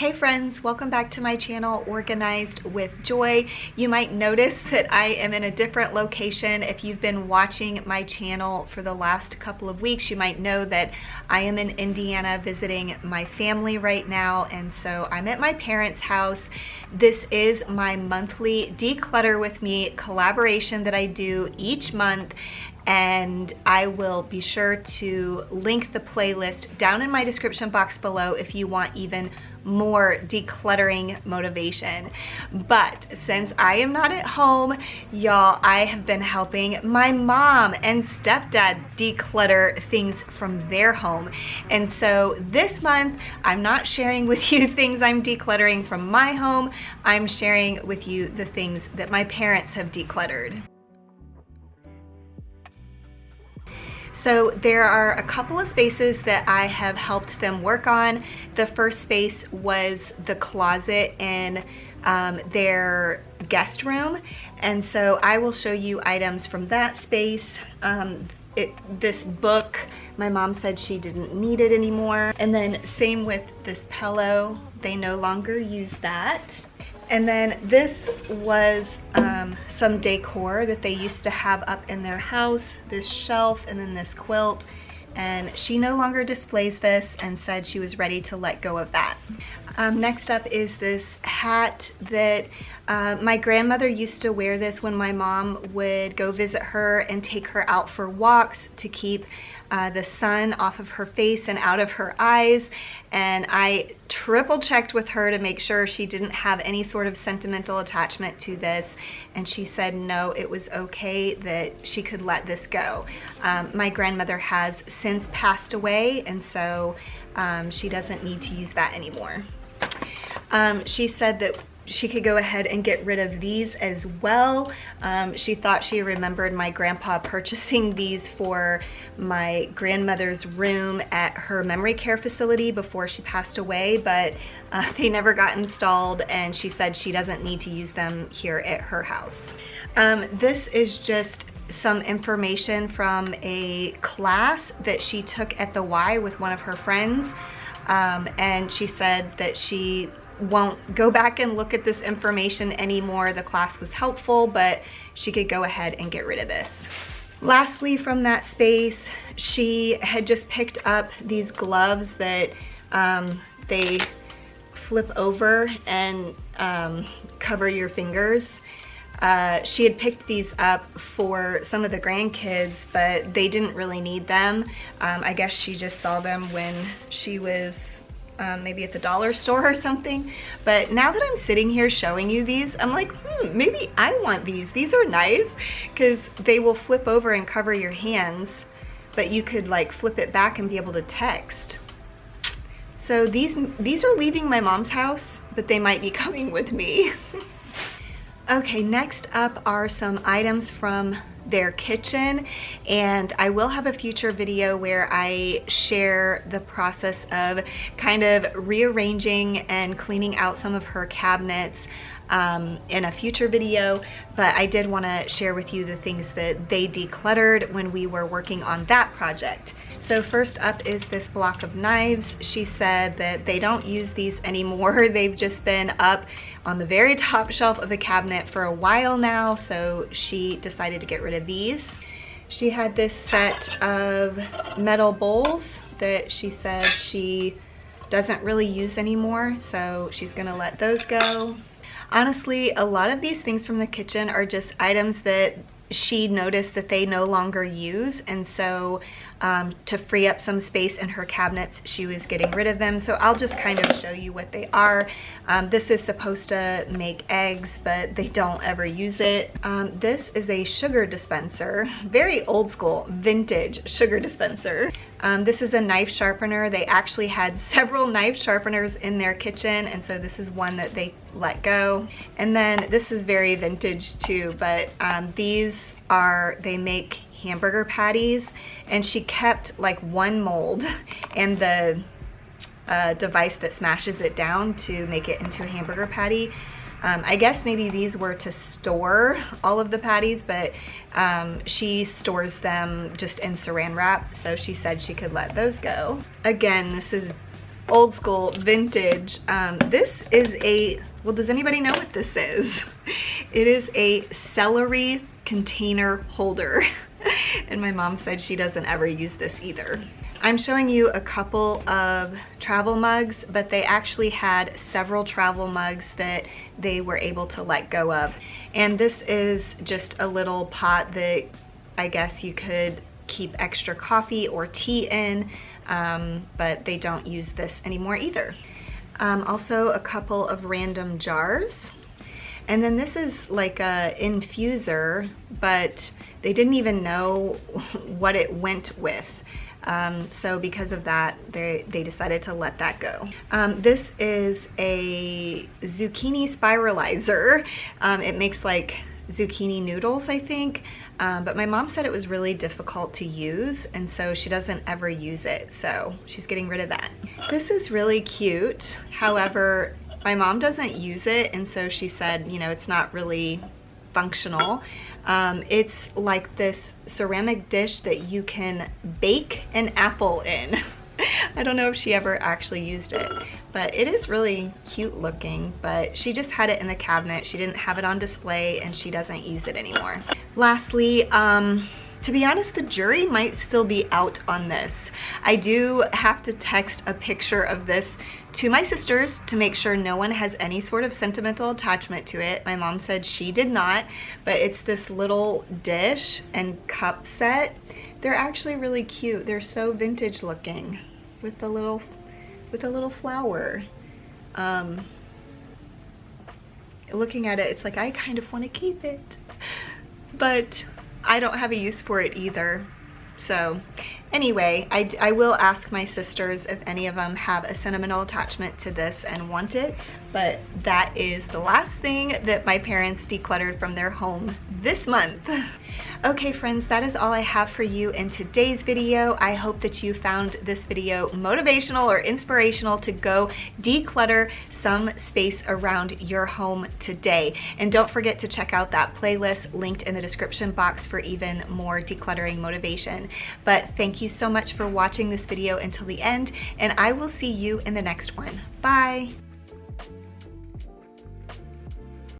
Hey friends, welcome back to my channel, Organized with Joy. You might notice that I am in a different location. If you've been watching my channel for the last couple of weeks, you might know that I am in Indiana visiting my family right now, and so I'm at my parents' house. This is my monthly Declutter with Me collaboration that I do each month, and I will be sure to link the playlist down in my description box below if you want even more decluttering motivation. But since I am not at home, y'all, I have been helping my mom and stepdad declutter things from their home. And so this month, I'm not sharing with you things I'm decluttering from my home. I'm sharing with you the things that my parents have decluttered. So there are a couple of spaces that I have helped them work on. The first space was the closet in their guest room. And so I will show you items from that space. This book, my mom said she didn't need it anymore. And then same with this pillow, they no longer use that. And then this was some decor that they used to have up in their house, this shelf and then this quilt. And she no longer displays this and said she was ready to let go of that. Next up is this hat that my grandmother used to wear this when my mom would go visit her and take her out for walks to keep the sun off of her face and out of her eyes. And I triple checked with her to make sure she didn't have any sort of sentimental attachment to this. And she said no, it was okay, that she could let this go. My grandmother has since passed away, and so she doesn't need to use that anymore. She said that she could go ahead and get rid of these as well. She thought she remembered my grandpa purchasing these for my grandmother's room at her memory care facility before she passed away, but they never got installed, and she said she doesn't need to use them here at her house. This is just some information from a class that she took at the Y with one of her friends, and she said that she won't go back and look at this information anymore. The class was helpful, but she could go ahead and get rid of this. Lastly, from that space, she had just picked up these gloves that they flip over and cover your fingers. She had picked these up for some of the grandkids, but they didn't really need them. I guess she just saw them when she was maybe at the dollar store or something. But now that I'm sitting here showing you these, I'm like, maybe I want these. These are nice because they will flip over and cover your hands, but you could like flip it back and be able to text. So these are leaving my mom's house, but they might be coming with me. Okay, next up are some items from their kitchen, and I will have a future video where I share the process of kind of rearranging and cleaning out some of her cabinets in a future video, but I did want to share with you the things that they decluttered when we were working on that project. So first up is this block of knives. She said that they don't use these anymore. They've just been up on the very top shelf of the cabinet for a while now, so she decided to get rid of these. She had this set of metal bowls that she said she doesn't really use anymore, so she's gonna let those go. Honestly, a lot of these things from the kitchen are just items that she noticed that they no longer use, and so to free up some space in her cabinets, she was getting rid of them. So I'll just kind of show you what they are. This is supposed to make eggs, but they don't ever use it. This is a sugar dispenser, very old school, vintage sugar dispenser. This is a knife sharpener. They actually had several knife sharpeners in their kitchen, and so this is one that they let go. And then this is very vintage too, but they make hamburger patties, and she kept like one mold and the device that smashes it down to make it into a hamburger patty. I guess maybe these were to store all of the patties, but she stores them just in saran wrap, so she said she could let those go. Again, this is old school, vintage. This is a, well, does anybody know what this is? It is a celery container holder. And my mom said she doesn't ever use this either. I'm showing you a couple of travel mugs, but they actually had several travel mugs that they were able to let go of. And this is just a little pot that I guess you could keep extra coffee or tea in, but they don't use this anymore either. Also a couple of random jars. And then this is like a infuser, but they didn't even know what it went with. So because of that, they decided to let that go. This is a zucchini spiralizer. It makes like zucchini noodles, I think, but my mom said it was really difficult to use, and so she doesn't ever use it, so she's getting rid of that. This is really cute. However, my mom doesn't use it, and so she said, you know, it's not really functional. It's like this ceramic dish that you can bake an apple in. I don't know if she ever actually used it, but it is really cute looking, but she just had it in the cabinet. She didn't have it on display, and she doesn't use it anymore. Lastly, to be honest, the jury might still be out on this. I do have to text a picture of this to my sisters to make sure no one has any sort of sentimental attachment to it. My mom said she did not, but it's this little dish and cup set. They're actually really cute. They're so vintage looking with a little flower. Looking at it, it's like I kind of want to keep it, but I don't have a use for it either. So anyway, I will ask my sisters if any of them have a sentimental attachment to this and want it, but that is the last thing that my parents decluttered from their home this month. Okay friends, that is all I have for you in today's video. I hope that you found this video motivational or inspirational to go declutter some space around your home today. And don't forget to check out that playlist linked in the description box for even more decluttering motivation. But thank you so much for watching this video until the end, and I will see you in the next one. Bye!